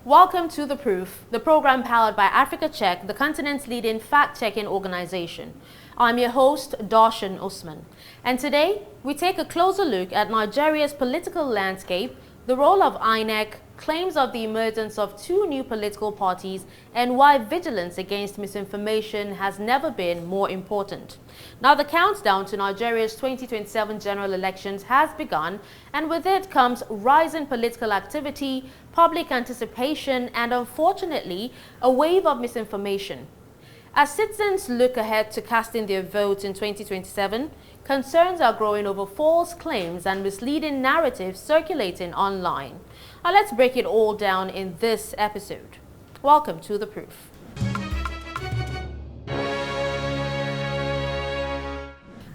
Welcome to The Proof, the program powered by Africa Check, the continent's leading fact-checking organization. I'm your host, Dashen Usman. And today, we take a closer look at Nigeria's political landscape, the role of INEC, claims of the emergence of two new political parties, and why vigilance against misinformation has never been more important. Now, the countdown to Nigeria's 2027 general elections has begun, and with it comes rising political activity, public anticipation, and unfortunately, a wave of misinformation. As citizens look ahead to casting their votes in 2027, concerns are growing over false claims and misleading narratives circulating online. Now let's break it all down in this episode. Welcome to The Proof.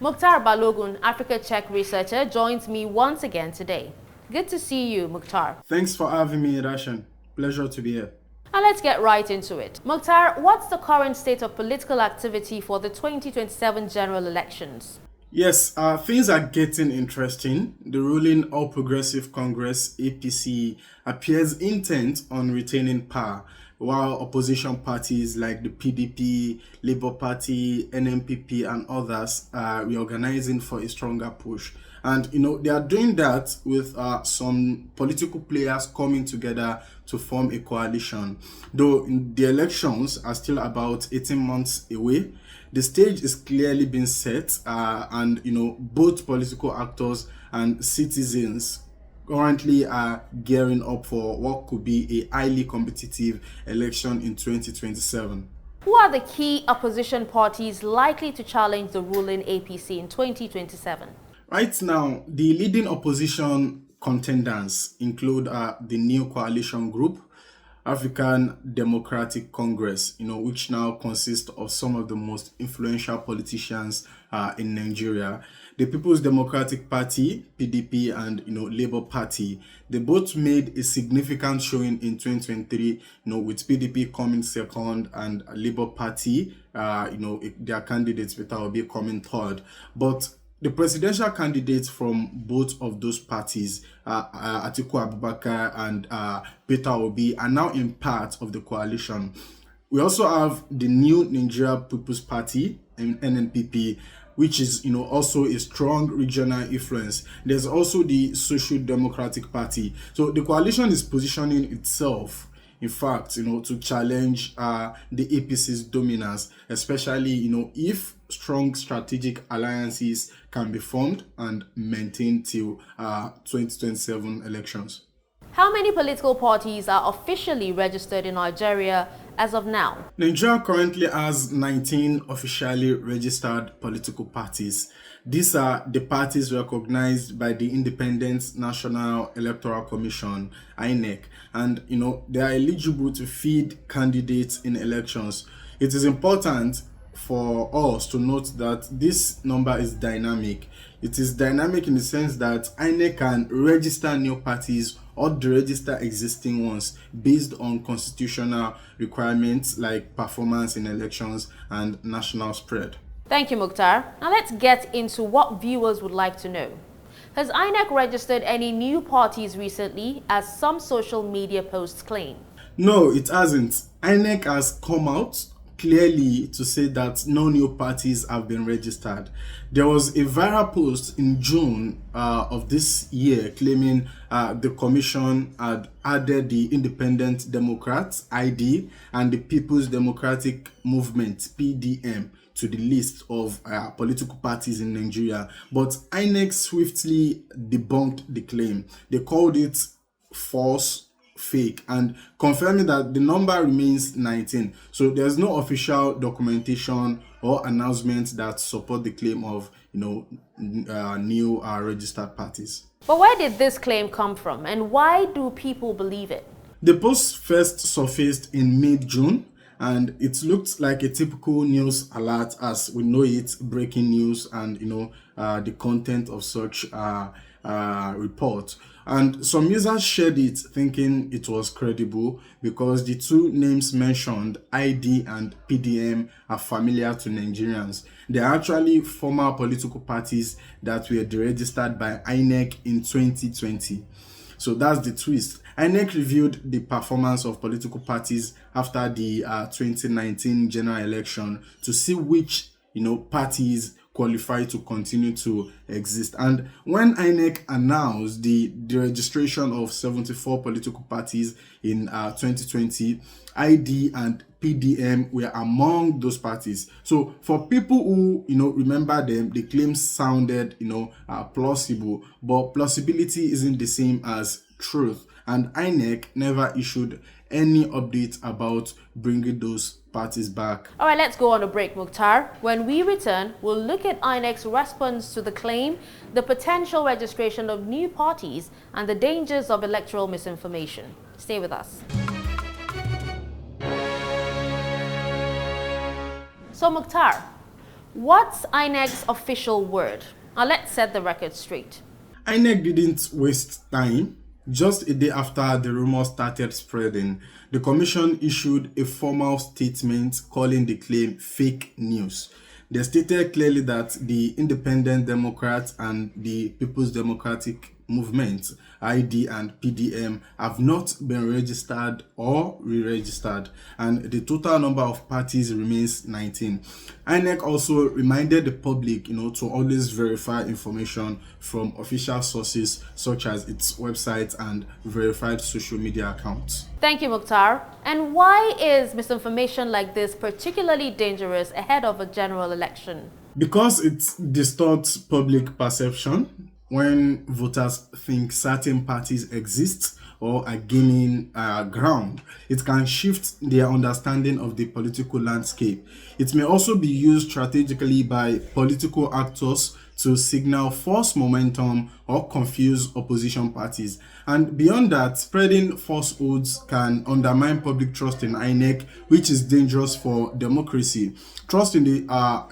Muktar Balogun, Africa Check researcher, joins me once again today. Good to see you, Muktar. Thanks for having me, Dashen. Pleasure to be here. Now let's get right into it. Muktar, what's the current state of political activity for the 2027 general elections? Yes, things are getting interesting. The ruling All Progressive Congress, APC, appears intent on retaining power, while opposition parties like the PDP, Labour Party, NMPP, and others are reorganizing for a stronger push. And, they are doing that with some political players coming together to form a coalition. Though the elections are still about 18 months away, the stage is clearly being set, and both political actors and citizens currently are gearing up for what could be a highly competitive election in 2027. Who are the key opposition parties likely to challenge the ruling APC in 2027? Right now, the leading opposition contenders include the new coalition group, African Democratic Congress, which now consists of some of the most influential politicians in Nigeria. The People's Democratic Party, PDP, and Labour Party, they both made a significant showing in 2023, with PDP coming second and Labour Party, their candidates Peter Obi coming third. But the presidential candidates from both of those parties, Atiku Abubakar and Peter Obi, are now in part of the coalition. We also have the new Nigeria People's Party, NNPP, which is also a strong regional influence. There's also the Social Democratic Party. So the coalition is positioning itself, in fact, to challenge the APC's dominance, especially if strong strategic alliances can be formed and maintained till 2027 elections. How many political parties are officially registered in Nigeria as of now? Nigeria currently has 19 officially registered political parties. These are the parties recognized by the Independent National Electoral Commission, INEC, and they are eligible to feed candidates in elections. It is important for us to note that this number is dynamic. It is dynamic in the sense that INEC can register new parties or deregister existing ones based on constitutional requirements like performance in elections and national spread. Thank you, Muktar. Now let's get into what viewers would like to know. Has INEC registered any new parties recently, as some social media posts claim? No, it hasn't. INEC has come out clearly to say that no new parties have been registered. There was a viral post in June of this year claiming the commission had added the Independent Democrats, ID, and the People's Democratic Movement, PDM, to the list of political parties in Nigeria. But INEC swiftly debunked the claim. They called it false, fake, and confirming that the number remains 19. So there's no official documentation or announcement that support the claim of new registered parties. But where did this claim come from, and why do people believe it? The post first surfaced in mid-June, and it looked like a typical news alert as we know it, breaking news and the content of such report. And some users shared it thinking it was credible because the two names mentioned, ID and PDM, are familiar to Nigerians. They are actually former political parties that were deregistered by INEC in 2020. So that's the twist. INEC reviewed the performance of political parties after the 2019 general election to see which parties qualify to continue to exist. And when INEC announced the registration of 74 political parties in 2020, ID and PDM were among those parties. So for people who remember them, the claims sounded plausible, but plausibility isn't the same as truth. And INEC never issued any update about bringing those parties back. All right, let's go on a break, Muktar. When we return, we'll look at INEC's response to the claim, the potential registration of new parties, and the dangers of electoral misinformation. Stay with us. So, Muktar, what's INEC's official word? Now, let's set the record straight. INEC didn't waste time. Just a day after the rumors started spreading, the Commission issued a formal statement calling the claim fake news. They stated clearly that the Independent Democrats and the People's Democratic Movement, ID and PDM, have not been registered or re-registered, and the total number of parties remains 19. INEC also reminded the public, to always verify information from official sources such as its website and verified social media accounts. Thank you, Muktar. And why is misinformation like this particularly dangerous ahead of a general election? Because it distorts public perception. When voters think certain parties exist or are gaining ground, it can shift their understanding of the political landscape. It may also be used strategically by political actors to signal false momentum or confuse opposition parties. And beyond that, spreading falsehoods can undermine public trust in INEC, which is dangerous for democracy. Trust in the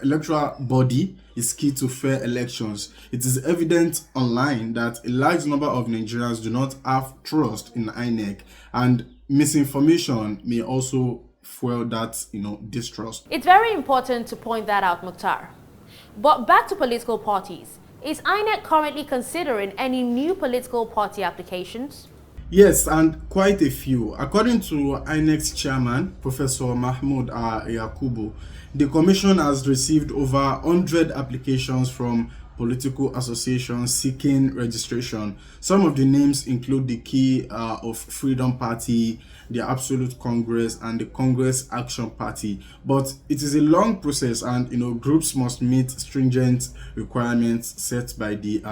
electoral body is key to fair elections. It is evident online that a large number of Nigerians do not have trust in INEC, and misinformation may also fuel that distrust. It's very important to point that out, Muktar. But back to political parties. Is INEC currently considering any new political party applications? Yes, and quite a few. According to INEC's chairman, Professor Mahmoud Yakubu, the commission has received over 100 applications from political associations seeking registration. Some of the names include the Key of Freedom Party, the Absolute Congress, and the Congress Action Party. But it is a long process, and groups must meet stringent requirements set by the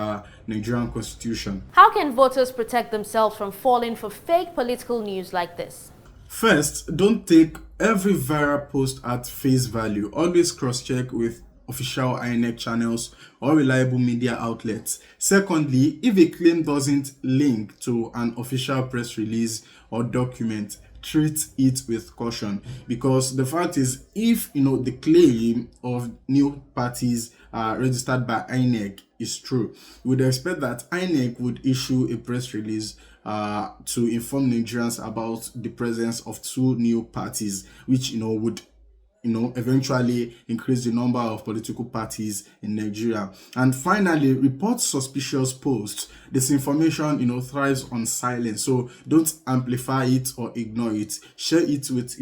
Nigerian Constitution. How can voters protect themselves from falling for fake political news like this? First, don't take every viral post at face value. Always cross-check with official INEC channels or reliable media outlets. Secondly, if a claim doesn't link to an official press release or document, treat it with caution, because the fact is, if the claim of new parties registered by INEC is true, we would expect that INEC would issue a press release to inform Nigerians about the presence of 2 new parties, which would eventually increase the number of political parties in Nigeria. And finally, report suspicious posts. Disinformation, thrives on silence. So don't amplify it or ignore it. Share it with,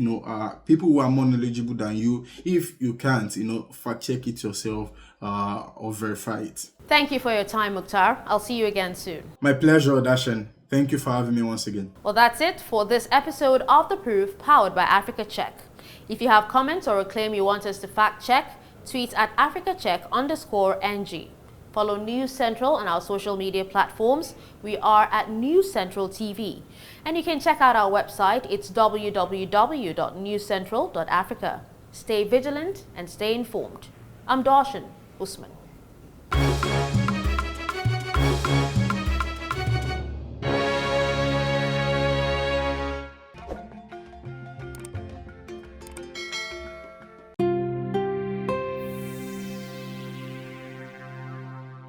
people who are more knowledgeable than you. If you can't, fact check it yourself or verify it. Thank you for your time, Muktar. I'll see you again soon. My pleasure, Dashen. Thank you for having me once again. Well, that's it for this episode of The Proof, powered by Africa Check. If you have comments or a claim you want us to fact check, tweet at AfricaCheck_NG. Follow News Central on our social media platforms. We are at News Central TV. And you can check out our website. It's www.newscentral.africa. Stay vigilant and stay informed. I'm Dashen Usman.